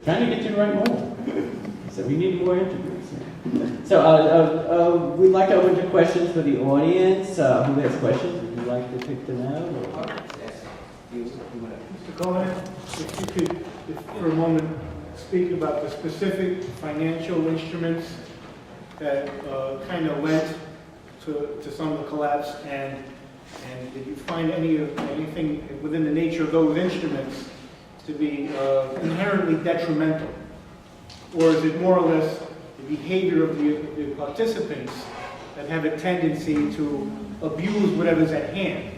Trying to get you to write more. So we need more interviews. So we'd like to open to questions for the audience. Who has questions? Would you like to pick them out? Or? Mr. Cohan, if you could, for a moment, speak about the specific financial instruments that kind of led to some of the collapse, and did you find anything within the nature of those instruments to be inherently detrimental? Or is it more or less the behavior of the participants that have a tendency to abuse whatever's at hand?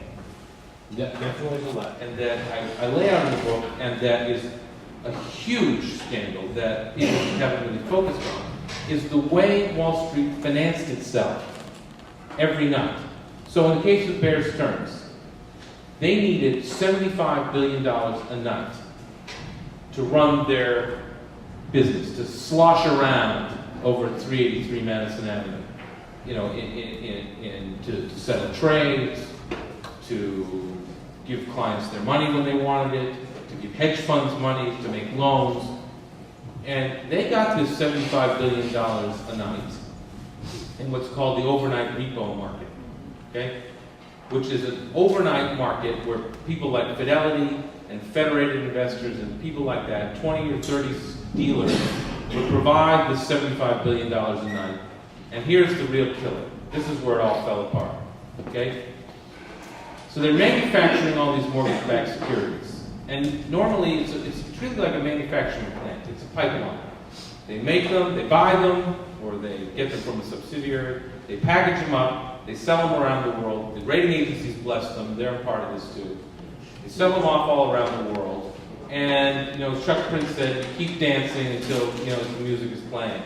Definitely a lot. And that I lay out in the book, and that is a huge scandal that people haven't really focused on, is the way Wall Street financed itself every night. So in the case of Bear Stearns, they needed $75 billion a night to run their business, to slosh around over 383 Madison Avenue, you know, to settle trades, to give clients their money when they wanted it, to give hedge funds money, to make loans. And they got this $75 billion a night in what's called the overnight repo market, okay? Which is an overnight market where people like Fidelity and Federated Investors and people like that, 20 or 30 dealers, would provide this $75 billion a night. And here's the real killer. This is where it all fell apart, okay? So they're manufacturing all these mortgage-backed securities. And normally, it's treated like a manufacturing plant. It's a pipeline. They make them, they buy them, or they get them from a subsidiary. They package them up, they sell them around the world. The rating agencies bless them, they're a part of this too. They sell them off all around the world. And, you know, Chuck Prince said, you keep dancing until, you know, the music is playing.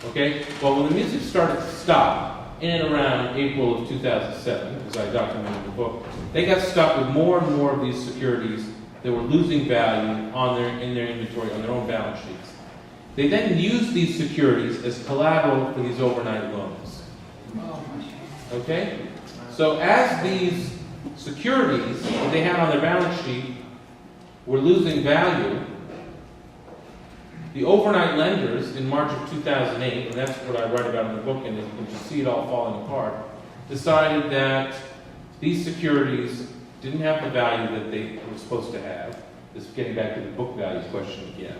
Okay? Well, when the music started to stop, in and around April of 2007, as I documented in the book, they got stuck with more and more of these securities that were losing value in their inventory, on their own balance sheets. They then used these securities as collateral for these overnight loans. Okay? So as these securities that they had on their balance sheet were losing value, the overnight lenders in March of 2008, and that's what I write about in the book, and you can just see it all falling apart, decided that these securities didn't have the value that they were supposed to have. This is getting back to the book value question again.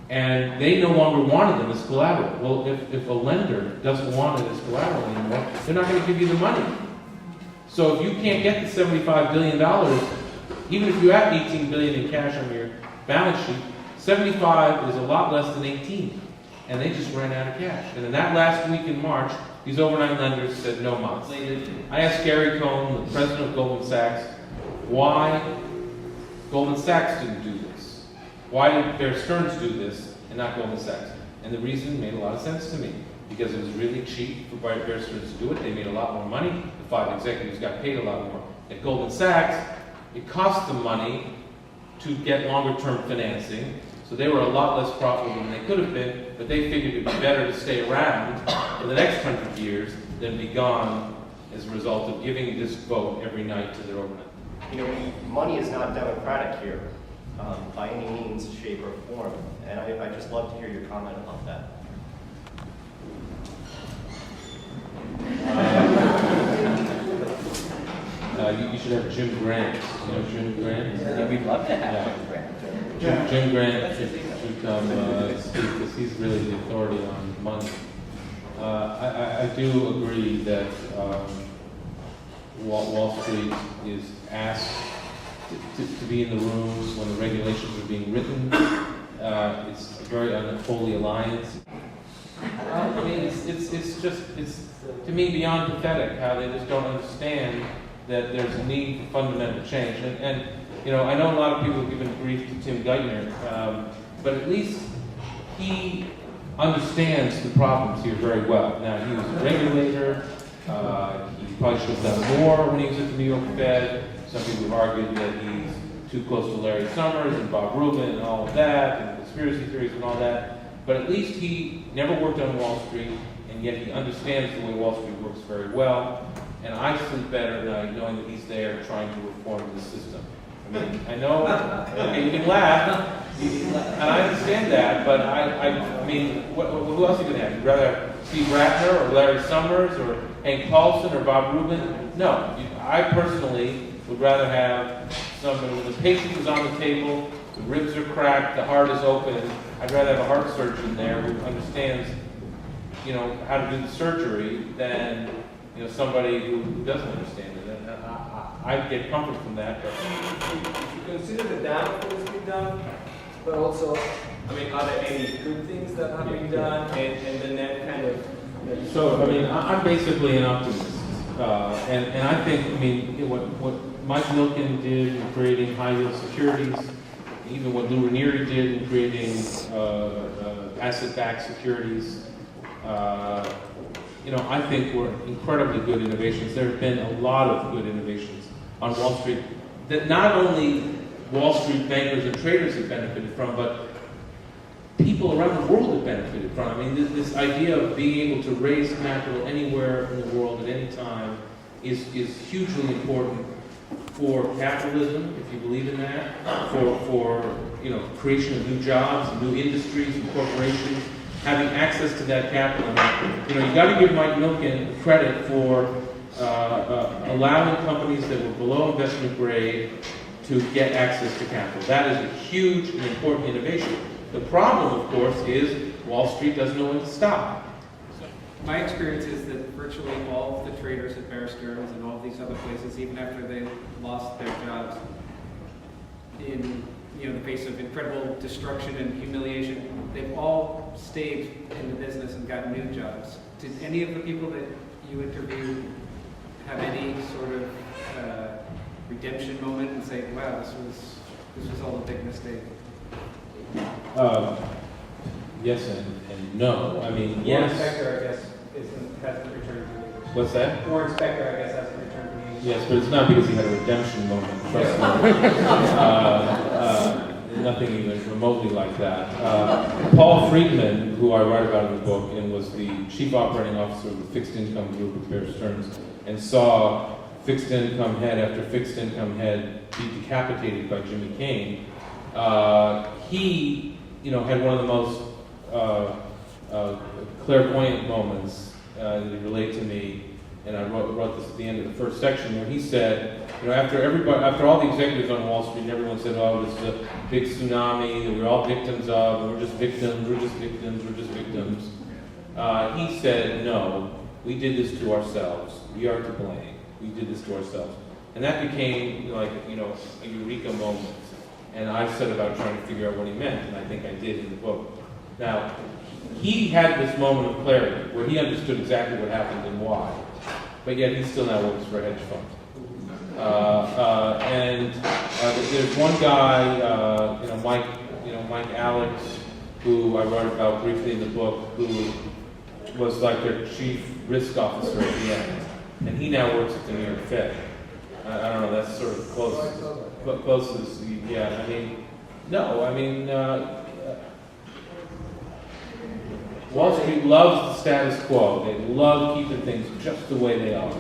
And they no longer wanted them as collateral. Well, if a lender doesn't want it as collateral anymore, they're not going to give you the money. So if you can't get the $75 billion, even if you have $18 billion in cash on your balance sheet, 75 is a lot less than 18. And they just ran out of cash. And in that last week in March, these overnight lenders said no mas. I asked Gary Cohan, the president of Goldman Sachs, why Goldman Sachs didn't do this. Why did Bear Stearns do this and not Goldman Sachs? And the reason made a lot of sense to me. Because it was really cheap for Bear Stearns to do it. They made a lot more money. The 5 executives got paid a lot more. At Goldman Sachs, it cost them money to get longer-term financing. So they were a lot less profitable than they could have been, but they figured it'd be better to stay around for the next 100 years than be gone as a result of giving this vote every night to their overnight. You know, money is not democratic here by any means, shape, or form. And I'd just love to hear your comment about that. You should have Jim Grant. You know Jim Grant? Yeah, we'd love to have Jim Grant. Jim Grant should come speak, because he's really the authority on money. I do agree that Wall Street is asked to be in the rooms when the regulations are being written. It's a very unholy alliance. I mean, it's to me beyond pathetic how they just don't understand that there's a need for fundamental change. And you know, I know a lot of people have given grief to Tim Geithner, but at least he understands the problems here very well. Now, he was a regulator. He probably should have done more when he was at the New York Fed. Some people have argued that he's too close to Larry Summers and Bob Rubin and all of that, and conspiracy theories and all that. But at least he never worked on Wall Street, and yet he understands the way Wall Street works very well. And I sleep better knowing that he's there trying to reform the system. I mean, I know, okay, you can laugh, And I understand that, but I mean, who else are you going to have? You'd rather have Steve Ratner or Larry Summers or Hank Paulson or Bob Rubin? No, I personally would rather have somebody when the patient is on the table, the ribs are cracked, the heart is open. I'd rather have a heart surgeon there who understands, how to do the surgery than, somebody who doesn't understand it. And I get comfort from that. But You consider the damage that has been done, but also, are there any good things that have been done, and the net kind of... So, I'm basically an optimist. And I think, what Mike Milken did in creating high-yield securities, even what Lou Ranieri did in creating asset-backed securities, I think were incredibly good innovations. There have been a lot of good innovations on Wall Street that not only Wall Street bankers and traders have benefited from, but people around the world have benefited from. This idea of being able to raise capital anywhere in the world at any time is hugely important for capitalism, if you believe in that, for creation of new jobs, new industries, and corporations, having access to that capital. You got to give Mike Milken credit for allowing companies that were below investment grade to get access to capital. That is a huge and important innovation. The problem, of course, is Wall Street doesn't know when to stop. My experience is that virtually all of the traders at Bear Stearns and all of these other places, even after they lost their jobs, in the face of incredible destruction and humiliation, they've all stayed in the business and gotten new jobs. Did any of the people that you interviewed have any sort of redemption moment and say, "Wow, this was all a big mistake"? Yes and no. Warren Yes. Spector, I guess, hasn't returned to me. What's that? Warren Spector, I guess, hasn't returned to me. Yes, but it's not because he had a redemption moment. Trust me. Nothing even remotely like that. Paul Friedman, who I write about in the book, and was the chief operating officer of the fixed income group at Bear Stearns, and saw fixed income head after fixed income head be decapitated by Jimmy Cain. He, had one of the most clairvoyant moments that he relayed to me, and I wrote this at the end of the first section, where he said, after all the executives on Wall Street, and everyone said, "Oh, this is a big tsunami that we're all victims of, and we're just victims, we're just victims, we're just victims." He said, "No, we did this to ourselves. We are to blame. We did this to ourselves." And that became like, a eureka moment. And I set about trying to figure out what he meant, and I think I did in the book. Now, he had this moment of clarity where he understood exactly what happened and why, but yet he still now works for a hedge fund. There's one guy, Mike Alex, who I wrote about briefly in the book, who was like their chief risk officer at the end, and he now works at the New York Fed. I don't know, that's sort of closest, yeah, Wall Street loves the status quo. They love keeping things just the way they are.